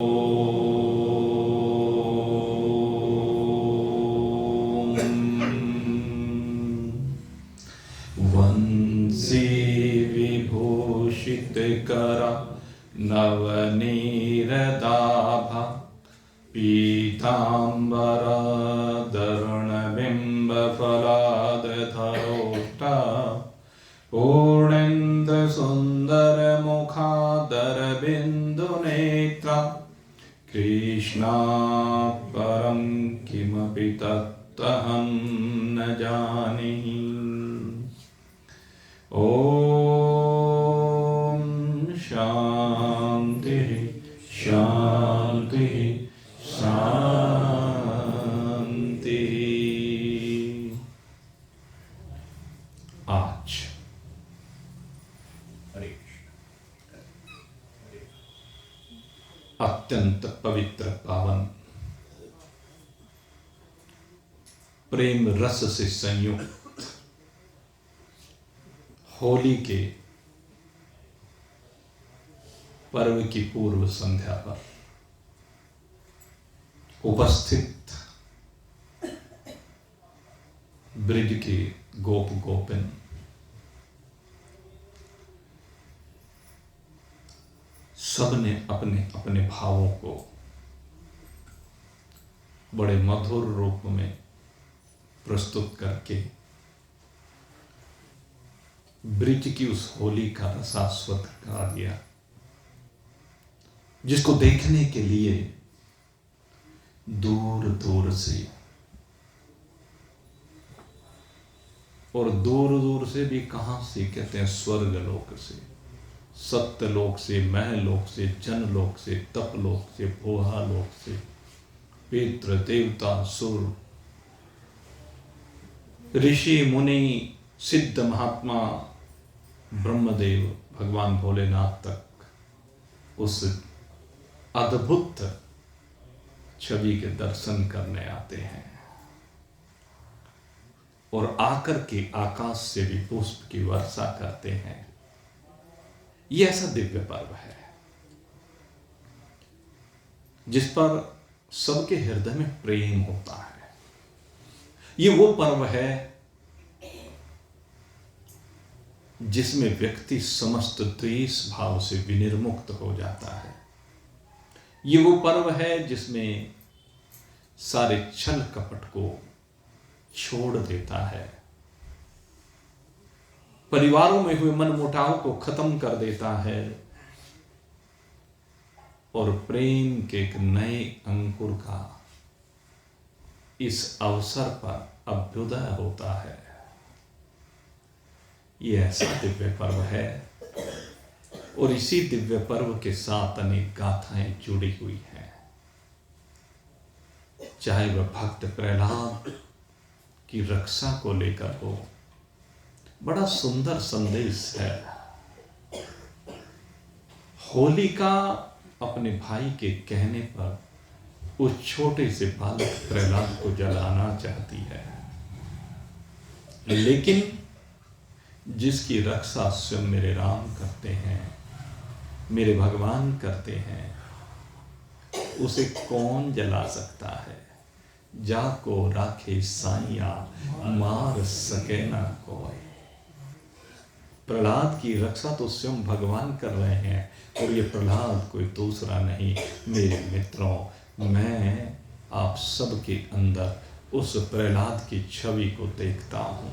वंशी विभूषितकरा नवनीरदाभा पीताम्बरधरणबिम्बफलादधरोष्टा पूर्णेन्दुसुन्दरमुखादरबिन्दुनेत्रा कृष्णात् परं किमपि तत्त्वहं न जाने। ओम शांति शांति शांति। आज अत्यंत पवित्र पावन प्रेम रस से संयुक्त होली के पर्व की पूर्व संध्या पर उपस्थित ब्रिज के गोप गोपिन सबने अपने अपने भावों को बड़े मधुर रूप में प्रस्तुत करके ब्रिज की उस होली का रसास्वाद करा दिया, जिसको देखने के लिए दूर दूर से और दूर दूर से भी कहां से, कहते हैं स्वर्ग लोक से, सत्यलोक से, महलोक से, जनलोक से, तपलोक से, भोहालोक से, पितृ देवता सुर ऋषि मुनि सिद्ध महात्मा ब्रह्मदेव भगवान भोलेनाथ तक उस अद्भुत छवि के दर्शन करने आते हैं और आकर के आकाश से भी पुष्प की वर्षा करते हैं। यह ऐसा दिव्य पर्व है जिस पर सबके हृदय में प्रेम होता है। ये वो पर्व है जिसमें व्यक्ति समस्त द्वेष भाव से विनिर्मुक्त हो जाता है। ये वो पर्व है जिसमें सारे छल कपट को छोड़ देता है, परिवारों में हुए मनमुटाव को खत्म कर देता है और प्रेम के एक नए अंकुर का इस अवसर पर अभ्युदय होता है। ये ऐसा दिव्य पर्व है और इसी दिव्य पर्व के साथ अनेक गाथाएं जुड़ी हुई हैं। चाहे वह भक्त प्रहलाद की रक्षा को लेकर हो, बड़ा सुंदर संदेश है। होलिका अपने भाई के कहने पर उस छोटे से बालक प्रहलाद को जलाना चाहती है, लेकिन जिसकी रक्षा स्वयं मेरे राम करते हैं, मेरे भगवान करते हैं, उसे कौन जला सकता है। जाको राखे साइया मार सके ना कोई। प्रहलाद की रक्षा तो स्वयं भगवान कर रहे हैं और ये प्रहलाद कोई दूसरा नहीं। मेरे मित्रों, मैं आप सबके अंदर उस प्रहलाद की छवि को देखता हूं,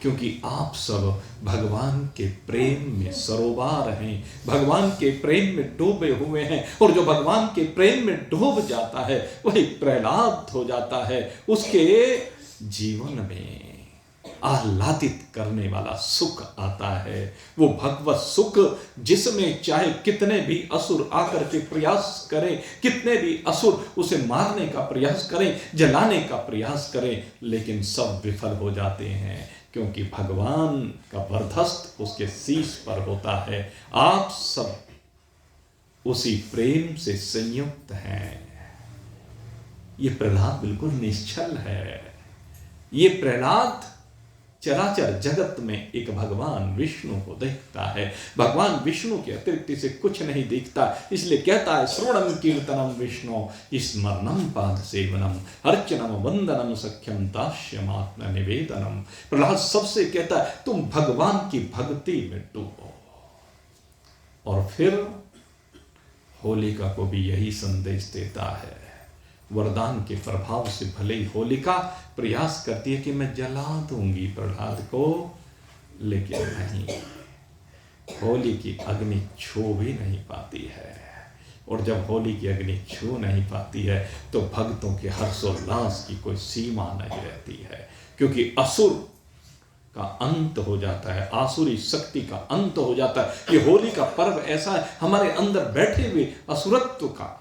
क्योंकि आप सब भगवान के प्रेम में सरोवर हैं, भगवान के प्रेम में डूबे हुए हैं और जो भगवान के प्रेम में डूब जाता है वही प्रहलाद हो जाता है। उसके जीवन में आह्लादित करने वाला सुख आता है, वो भगवत सुख जिसमें चाहे कितने भी असुर आकर के प्रयास करें, कितने भी असुर उसे मारने का प्रयास करें, जलाने का प्रयास करें, लेकिन सब विफल हो जाते हैं, क्योंकि भगवान का वरदस्त उसके शीश पर होता है। आप सब उसी प्रेम से संयुक्त हैं। ये प्रहलाद बिल्कुल निश्चल है। ये प्रहलाद चराचर जगत में एक भगवान विष्णु को देखता है। भगवान विष्णु के अतिरिक्त से कुछ नहीं दिखता, इसलिए कहता है श्रवणम कीर्तनम विष्णु स्मरणम पाद सेवनम अर्चनम वंदनम सख्यम दास्यमात्म निवेदनम। प्रहलाद सबसे कहता है तुम भगवान की भक्ति में डूबो। और फिर होलिका को भी यही संदेश देता है। वरदान के प्रभाव से भले ही होलिका प्रयास करती है कि मैं जला दूंगी प्रहलाद को, लेकिन नहीं, होली की अग्नि छू भी नहीं पाती है। और जब होली की अग्नि छू नहीं पाती है तो भक्तों के हर्षोल्लास की कोई सीमा नहीं रहती है, क्योंकि असुर का अंत हो जाता है, आसुरी शक्ति का अंत हो जाता है। ये होली का पर्व ऐसा है, हमारे अंदर बैठे हुए असुरत्व का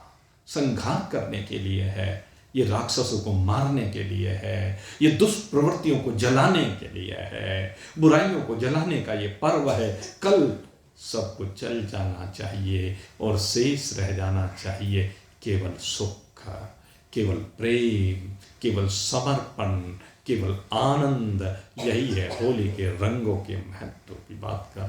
संहार करने के लिए है, ये राक्षसों को मारने के लिए है, ये दुष्प्रवृत्तियों को जलाने के लिए है, बुराइयों को जलाने का ये पर्व है। कल सब कुछ चल जाना चाहिए और शेष रह जाना चाहिए केवल सुख, केवल प्रेम, केवल समर्पण, केवल आनंद। यही है होली के रंगों के महत्व की बात का।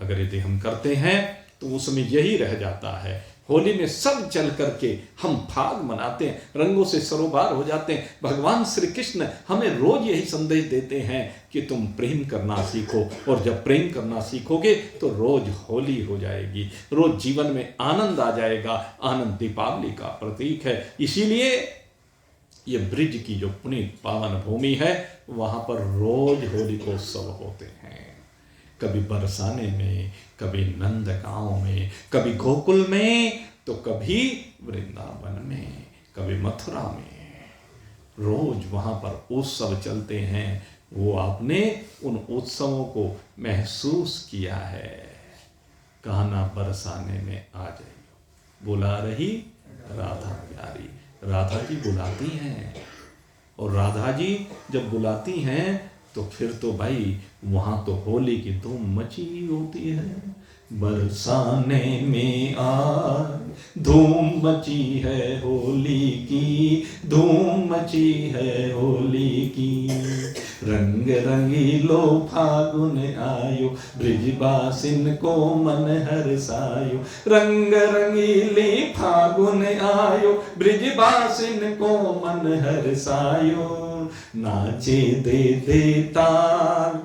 अगर यदि हम करते हैं तो उसमें यही रह जाता है। होली में सब चल करके हम फाग मनाते हैं, रंगों से सरोबार हो जाते हैं। भगवान श्री कृष्ण हमें रोज यही संदेश देते हैं कि तुम प्रेम करना सीखो, और जब प्रेम करना सीखोगे तो रोज होली हो जाएगी, रोज जीवन में आनंद आ जाएगा। आनंद दीपावली का प्रतीक है। इसीलिए ये ब्रिज की जो पुनीत पावन भूमि है वहां पर रोज होली को उत्सव होते हैं। कभी बरसाने में, कभी नंदगांव में, कभी गोकुल में, तो कभी वृंदावन में, कभी मथुरा में। रोज वहां पर उत्सव चलते हैं। वो आपने उन उत्सवों को महसूस किया है। कहना बरसाने में आ जाइए, बुला रही राधा प्यारी। राधा जी बुलाती हैं, और राधा जी जब बुलाती हैं तो फिर तो भाई वहां तो होली की धूम मची होती है। बरसाने में आ धूम मची है होली की, धूम मची है होली की। रंग रंगीलो फागुन आयो, ब्रिजवासिन को मन हर्षायो। रंग रंगीली फागुन आयो, ब्रिजवासिन को मन हर्षायो। नाचे दे ताल,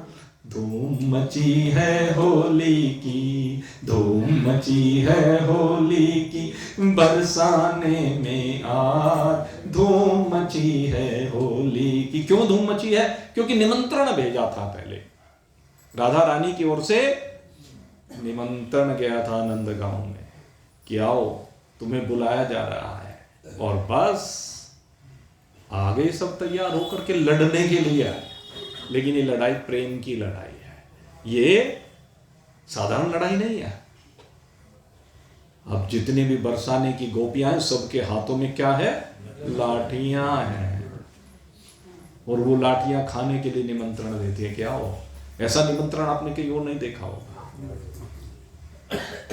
धूम मची है होली की, धूम मची है होली की। बरसाने में आ धूम मची है होली की। क्यों धूम मची है? क्योंकि निमंत्रण भेजा था पहले, राधा रानी की ओर से निमंत्रण गया था नंदगांव में कि आओ तुम्हें बुलाया जा रहा है। और बस आगे सब तैयार होकर के लड़ने के लिए आए। लेकिन ये लड़ाई प्रेम की लड़ाई है, ये साधारण लड़ाई नहीं है। अब जितने भी बरसाने की गोपियां हैं सबके हाथों में क्या है? लाठियां हैं। और वो लाठियां खाने के लिए निमंत्रण देती है। क्या हो, ऐसा निमंत्रण आपने कहीं और नहीं देखा होगा।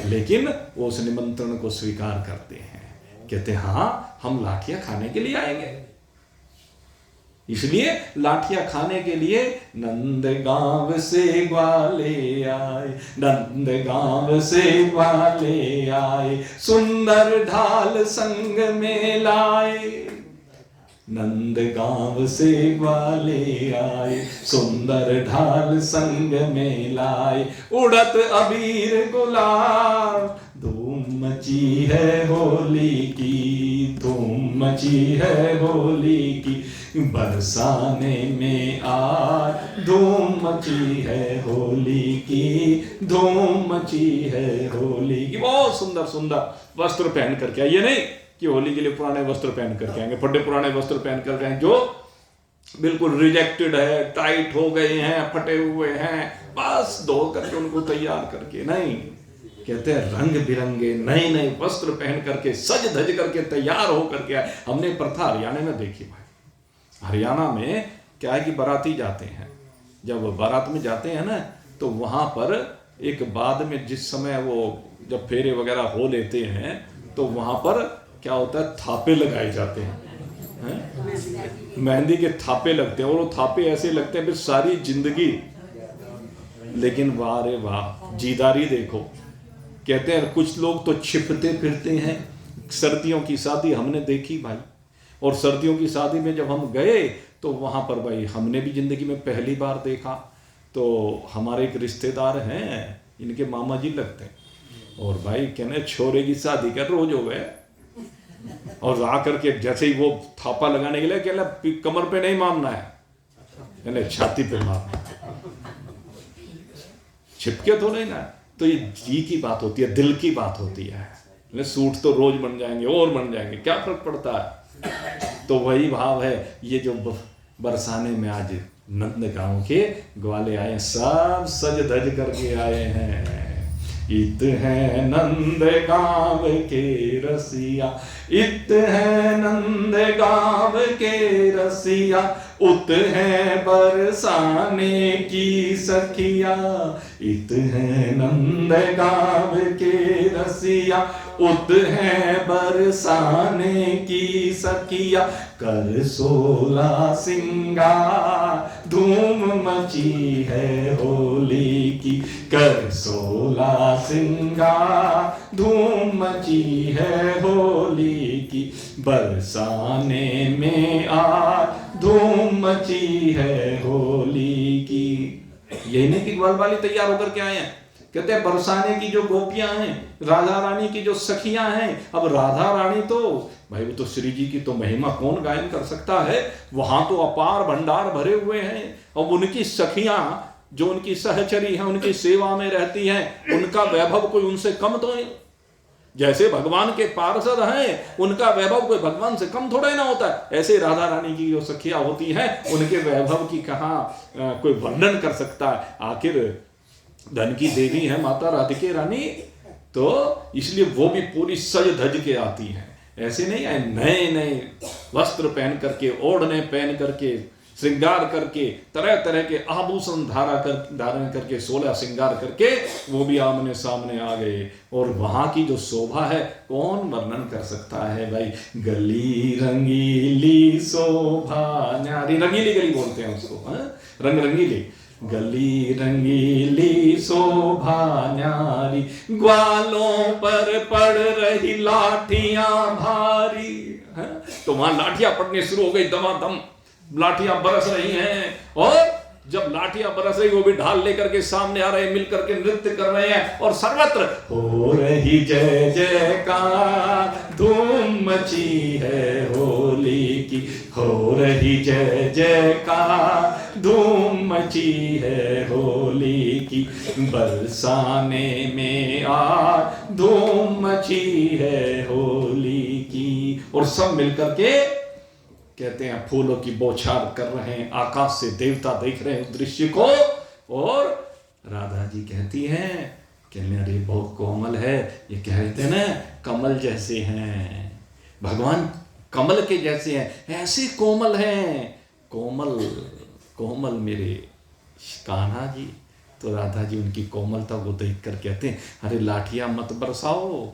लेकिन वो उस निमंत्रण को स्वीकार करते हैं, कहते हैं हाँ हम लाठियां खाने के लिए आएंगे। इसलिए लाठियां खाने के लिए नंदगांव से ग्वाले आए, नंदगांव से ग्वाले आए, सुंदर ढाल संग में लाए। नंदगांव से ग्वाले आए, सुंदर ढाल संग में लाए। उड़त अबीर गुलाल, धूम मची है होली की, धूम मची है होली की। बरसाने में आ धूम मची है होली की, धूम मची है होली की। बहुत सुंदर सुंदर वस्त्र पहन करके आइए, नहीं कि होली के लिए पुराने वस्त्र पहन करके आएंगे, फटे पुराने वस्त्र पहन करके आएंगे जो बिल्कुल रिजेक्टेड है, टाइट हो गए हैं, फटे हुए हैं, बस धो करके उनको तैयार करके नहीं। कहते हैं रंग बिरंगे नए नए वस्त्र पहन करके सज धज करके तैयार हो करके आए। हमने प्रथा हरियाणा में देखी भाई। हरियाणा में क्या है कि बाराती जाते हैं, जब बारात में जाते हैं ना तो वहां पर एक बाद में जिस समय वो जब फेरे वगैरह हो लेते हैं तो वहां पर क्या होता है, थापे लगाए जाते हैं। मेहंदी के थापे लगते हैं, और वो थापे ऐसे लगते हैं फिर सारी जिंदगी। लेकिन वाह रे वाह, जीदारी देखो। कहते हैं कुछ लोग तो छिपते फिरते हैं। सर्दियों की शादी हमने देखी भाई, और सर्दियों की शादी में जब हम गए तो वहाँ पर भाई हमने भी ज़िंदगी में पहली बार देखा। तो हमारे एक रिश्तेदार हैं, इनके मामा जी लगते हैं, और भाई कहने छोरे की शादी का रोज हो गए, और आ करके जैसे ही वो थापा लगाने के लिए कहना कमर पे नहीं मारना है, कहने छाती पे मारना, छिपके तो नहीं ना। तो ये जी की बात होती है, दिल की बात होती है। सूट तो रोज बन जाएंगे और बन जाएंगे, क्या फर्क पड़ता है। तो वही भाव है। ये जो बरसाने में आज नंदगांव के ग्वाले आए, सब सज धज करके आए हैं। इत है नंदगांव के रसिया, इत है नंदगांव के रसिया, उत है बरसाने की सखिया। इत है नंदगांव के रसिया, उत है बरसाने की सखिया। कर 16 सिंगार धूम मची है होली की, कर 16 सिंगार धूम मची है होली की। बरसाने में आ धूम मची है होली की। यही नहीं कि ग्वाल वाली तैयार होकर के आए हैं। कहते हैं बरसाने की जो गोपियां हैं, राधा रानी की जो सखियां हैं। अब राधा रानी तो भाई वो तो श्री जी की तो महिमा कौन गायन कर सकता है। वहां तो अपार भंडार भरे हुए हैं। अब उनकी सखियां जो उनकी सहचरी हैं, उनकी सेवा में रहती हैं, उनका वैभव कोई उनसे कम तो है। जैसे भगवान के पार्षद हैं, उनका वैभव कोई भगवान से कम थोड़ा ही ना होता है। ऐसे राधा रानी की जो सखियां होती हैं, उनके वैभव की कहाँ कोई वर्णन कर सकता है। आखिर धन की देवी है माता राधिके रानी, तो इसलिए वो भी पूरी सज धज के आती हैं। ऐसे नहीं आए नए नए वस्त्र पहन करके, ओढ़ने पहन करके, श्रृंगार करके, तरह तरह के आभूषण धारण करके, 16 श्रृंगार करके वो भी आमने सामने आ गए। और वहां की जो शोभा है कौन वर्णन कर सकता है भाई। गली रंगीली शोभा न्यारी, रंगीली गली बोलते हैं उसको, रंग रंगीली गली रंगीली शोभा न्यारी, ग्वालों पर पड़ रही लाठियां भारी। तो वहां लाठियां पड़ने शुरू हो गई, दमादम लाठियां बरस रही हैं। और जब लाठियां बरस रही, वो भी ढाल लेकर के सामने आ रहे हैं, मिलकर के नृत्य कर रहे हैं। और सर्वत्र हो रही जय जयकार, धूम मची है होली की। हो रही जय जयकार, धूम मची है होली की। बरसाने में आ धूम मची है होली की। और सब मिलकर के कहते हैं फूलों की बौछार कर रहे हैं, आकाश से देवता देख रहे हैं उस दृश्य को। और राधा जी कहती हैं कहने अरे बहुत कोमल है। ये कह रहे थे ना कमल जैसे हैं, भगवान कमल के जैसे हैं, ऐसे कोमल हैं, कोमल कोमल मेरे कान्हा जी। तो राधा जी उनकी कोमलता को देख कर कहते हैं अरे लाठियां मत बरसाओ,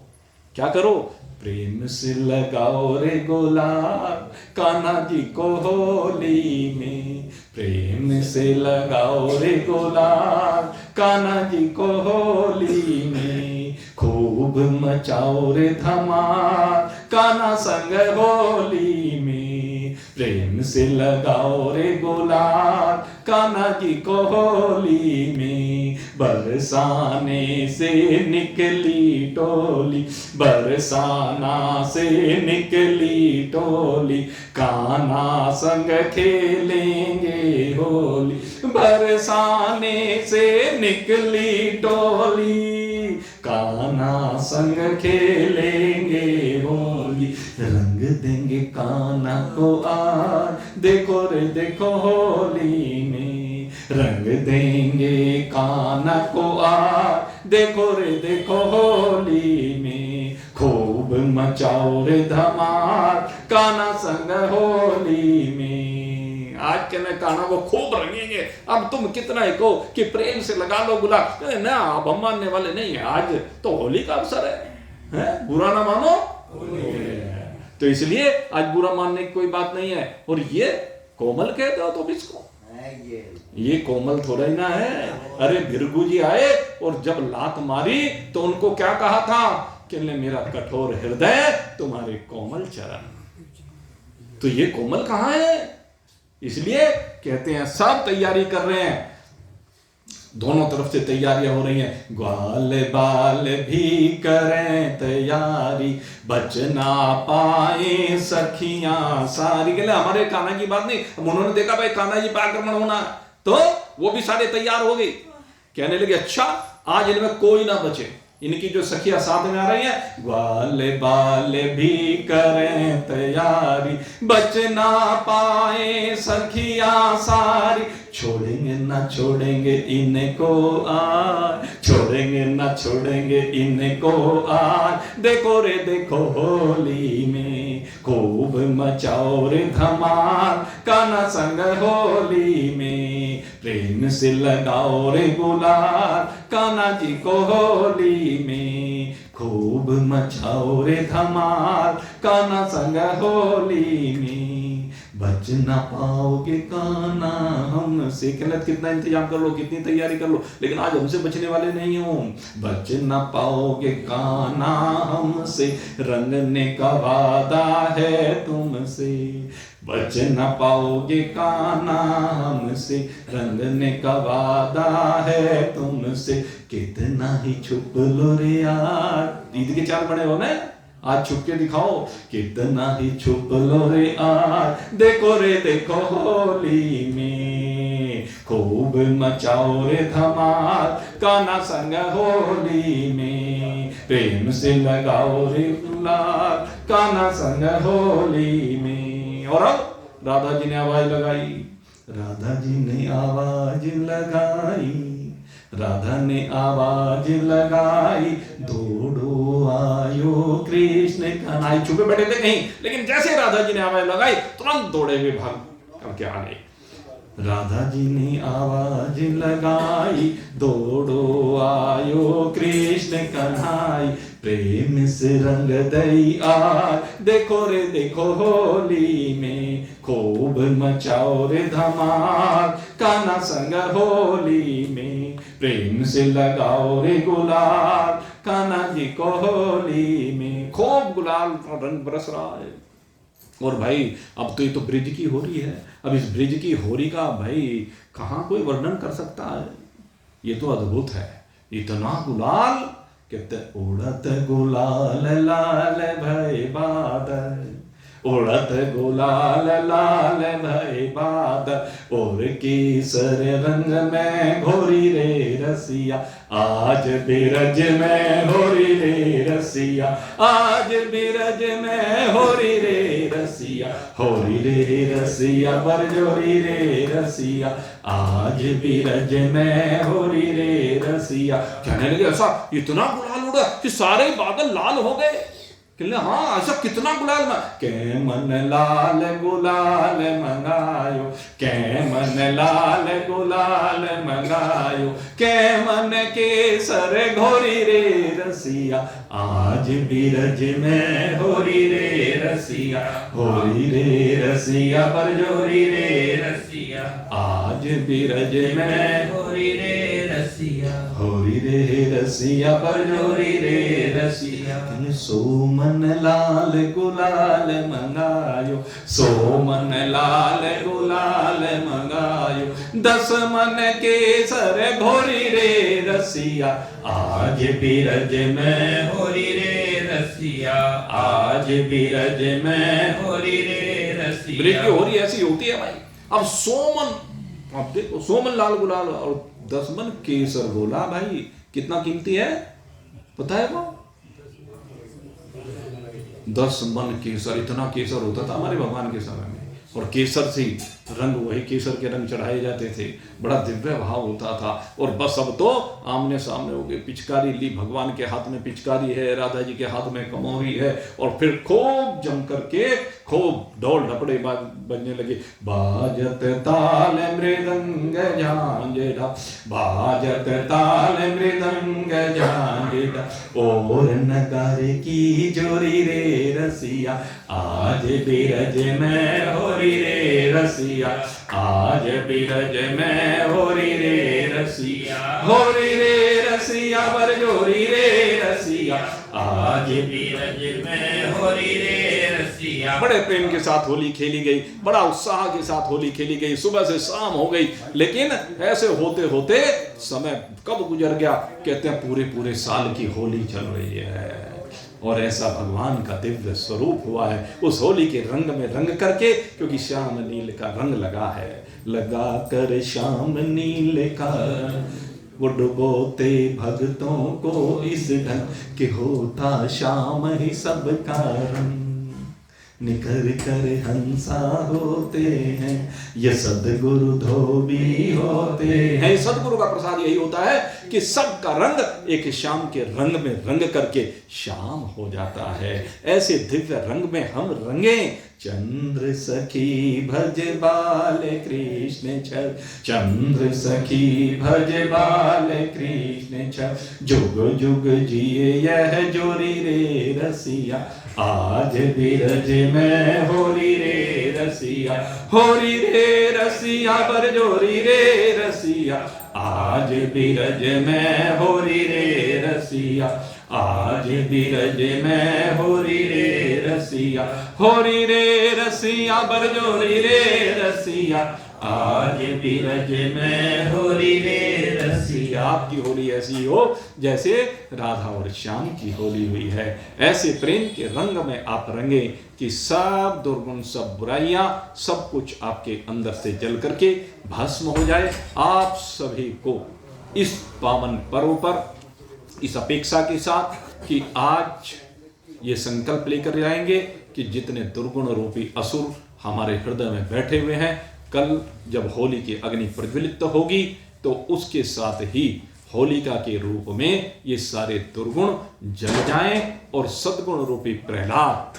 क्या करो प्रेम से लगाओ रे गुलाल कान्हा जी को होली में। प्रेम से लगाओ रे गुलाल कान्हा जी को होली में। खूब मचाओ रे धमाल कान्हा संग होली में। प्रेम से लगाओ रे गुलाल कान्हा जी को होली में। बरसाने से निकली टोली, बरसाना से निकली टोली, कान्हा संग खेलेंगे होली। बरसाने से निकली टोली, कान्हा संग खेलेंगे होली। रंग देंगे कान्हा को आज देखो रे देखो होली में। रंग देंगे कान्हा को आज देखो रे देखो होली में। खूब मचाओ रे धमाल कान्हा संग होली में। आज कहना कान्हा को खूब रंगेंगे। अब तुम कितना ही कहो कि प्रेम से लगा लो गुलाल, ना अब हम मानने वाले नहीं है। आज तो होली का अवसर है, बुरा ना मानो। तो इसलिए आज बुरा मानने की कोई बात नहीं है। और ये कोमल कहते हो तुम इसको, ये कोमल थोड़ा ही ना है। अरे भृगु जी आए और जब लात मारी तो उनको क्या कहा था कि मेरा कठोर हृदय तुम्हारे कोमल चरण। तो ये कोमल कहां है? इसलिए कहते हैं सब तैयारी कर रहे हैं, दोनों तरफ से तैयारियां हो रही हैं। ग्वाल बाल भी करें तैयारी, बच ना पाए सखियां सारी। के लिए हमारे कान्हा की बात नहीं, उन्होंने देखा भाई कान्हा जी पर आक्रमण होना, तो वो भी सारे तैयार हो गई। कहने लगे अच्छा आज इनमें कोई ना बचे। इनकी जो सखियां साथ में आ रही हैं, ग्वाल बाल भी करें तैयारी, बच ना पाए सखियां सारी, छोड़ेंगे ना छोड़ेंगे इनको आज, छोड़ेंगे ना छोड़ेंगे इनको आज। देखो रे देखो होली में खूब मचाओ रे धमाल, कान्हा संग होली में प्रेम से लगाओ रे गुलाल, कान्हा जी को होली में खूब मचाओ रे धमाल, कान्हा संग होली में बच ना पाओगे कान्हा हमसे। कितना इंतजाम कर लो, कितनी तैयारी कर लो, लेकिन आज हमसे बचने वाले नहीं हो। बच ना पाओगे कान्हा हमसे, रंगने का वादा है तुमसे। बच ना पाओगे कान्हा हमसे, रंगने का वादा है तुमसे। कितना ही छुप लो रे यार, ईद के 4 बड़े हो ना, आज छुप के दिखाओ। कितना ही छुप लो रे आज, देखो रे देखो होली में खूब मचाओ रे धमाल, कान्हा संग होली में प्रेम से लगाओ रे गुलाल, कान्हा संग होली में। और अब राधा जी ने आवाज लगाई, राधा जी ने आवाज लगाई, राधा ने आवाज लगाई, दौड़ो आयो कृष्ण कन्हैया। छुपे बैठे थे कहीं, लेकिन जैसे राधा जी ने आवाज लगाई तुरंत दौड़े हुए भाग करके आ गए। राधा जी ने आवाज लगाई, दौड़ो आयो कृष्ण कन्हैया, प्रेम से रंग दई आज, देखो रे देखो होली में खूब मचाओ रे धमाल, कान्हा संग होली में प्रेम से लगाओ रे गुलाल, कान्हा जी को होली में खूब गुलाल रंग बरस रहा है। और भाई अब तो ये तो ब्रिज की होली है, अब इस ब्रिज की होली का भाई कहाँ कोई वर्णन कर सकता है। ये तो अद्भुत है, इतना गुलाल। कहते उड़त गुलाल लाल भय बादल, उड़त गुलाल लाल भय बादल, और केसर रंग में घोरी रे रसिया, आज बिरज में होरी रे रसिया, आज बिरज में होरी रे रसिया, होरी रे रसिया बरजोरी रे रसिया, आज बिरज में होरी रे रसिया। कहने लगे ऐसा इतना गुलाल उड़ा कि सारे बादल लाल हो गए। कहले हाँ ऐसा कितना गुलाल में, के मन लाल गुलाल मंगायो, के मन लाल गुलाल मंगायो, के मन केसर घोरी रे रसिया, आज बिरज में होरी रे रसिया, होरी रे रसिया बरजोरी रे रसिया, आज बिरज में होरी रे रसिया, होरी रे रसिया बरजोरी रे रसिया। सोमन लाल गुलाल मंगायो, सोमन लाल गुलाल मंगायो, 10 मन केसर घोरी रे रसिया, आज बिरज में होरी रे रसिया, आज बिरज में होरी रे रसिया। ब्रिज की होरी ऐसी होती है भाई। अब सोमन, अब देखो सोमन लाल गुलाल और 10 मन केसर गोला, भाई कितना कीमती है पता है वो? 10 मन केसर, इतना केसर होता था हमारे भगवान के समय में। और केसर से रंग, वही केसर के रंग चढ़ाए जाते थे, बड़ा दिव्य भाव होता था। और बस अब तो आमने सामने हो गए, पिचकारी ली, भगवान के हाथ में पिचकारी है, राधा जी के हाथ में कमोही है, और फिर खूब जम करके खूब ढोल ढपड़े बजने लगे। बाजत ताल मृदंग झांझरा, बाजत ताल मृदंग झांझरा, और नगारे की जोरी रे रसिया, आज बिरज में होरी रे रसिया, आज बिरज में होरी रे रसिया, होरी रे रसिया बरजोरी रे रसिया, आज बिरज में होरी रे रसिया। बड़े प्रेम के साथ होली खेली गई, बड़ा उत्साह के साथ होली खेली गई, सुबह से शाम हो गई, लेकिन ऐसे होते होते समय कब गुजर गया, कहते हैं पूरे पूरे साल की होली चल रही है। और ऐसा भगवान का दिव्य स्वरूप हुआ है उस होली के रंग में रंग करके, क्योंकि श्याम नील का रंग लगा है, लगा कर श्याम नील का वो डुबोते भक्तों को इस ढंग के, होता श्याम ही सब कारण, निखर कर हंसा होते हैं, ये सदगुरु धोबी होते हैं। सदगुरु का प्रसाद यही होता है कि सबका रंग एक श्याम के रंग में रंग करके श्याम हो जाता है। ऐसे दिव्य रंग में हम रंगे, चंद्र सखी भज बाल कृष्ण छल, चंद्र सखी भज बाल कृष्ण छल, जुग जुग जिए यह जोरी रे रसिया, आज बिरज में होली रे रसिया, होली रे रसिया बरजोरी रे रसिया, आज बिरज में होली रे रसिया, आज बिरज में होरी रे रसिया, होरी रे रसिया बरजोरी रे रसिया, आज बिरज में होरी रे रसिया। आपकी होली ऐसी हो जैसे राधा और श्याम की होली हुई है। ऐसे प्रेम के रंग में आप रंगे कि सब दुर्गुण, सब बुराइयां, सब कुछ आपके अंदर से जल करके भस्म हो जाए। आप सभी को इस पावन पर्व पर इस अपेक्षा के साथ कि आज ये संकल्प लेकर जाएंगे कि जितने दुर्गुण रूपी असुर हमारे हृदय में बैठे हुए हैं, कल जब होली की अग्नि प्रज्वलित होगी तो उसके साथ ही होलिका के रूप में ये सारे दुर्गुण जल जाएं और सद्गुण रूपी प्रहलाद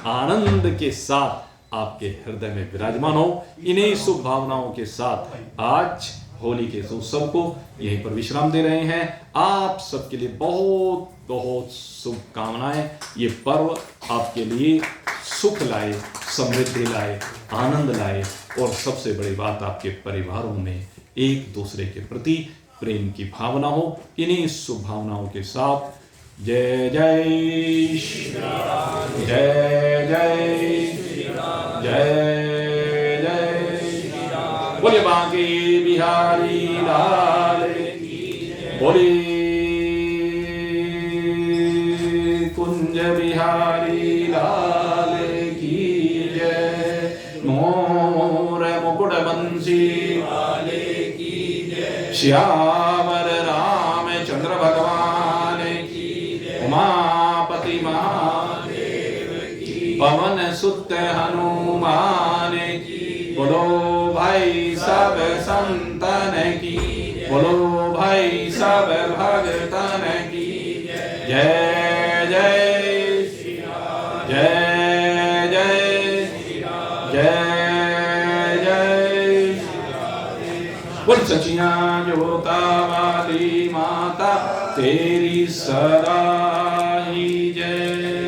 आनंद के साथ आपके हृदय में विराजमान हो। इन्हीं शुभ भावनाओं के साथ आज होली के उत्सव को यहीं पर विश्राम दे रहे हैं। आप सबके लिए बहुत बहुत शुभकामनाएं। ये पर्व आपके लिए सुख लाए, समृद्धि लाए, आनंद लाए और सबसे बड़ी बात आपके परिवारों में एक दूसरे के प्रति प्रेम की भावना हो। इन्हीं शुभ भावनाओं के साथ जय जय श्री राम, जय जय श्री राम, जय जय श्री राम। बोले बांके बिहारी लाल की, बोले कुंज बिहारी लाल की जय। मोर मुकुट बंसी वाले की जय। श्यावर रामचंद्र भगवान की जय। उमापति महादेव की, पवन सुत हनुमान की, बोलो भाई सब संतन की, बोलो भाई सब भगतन की जय। जय जय श्री राम, जय जय श्री राम, जय जय श्री राम। बोल सचिया जोता वाली माता तेरी सदा ही जय।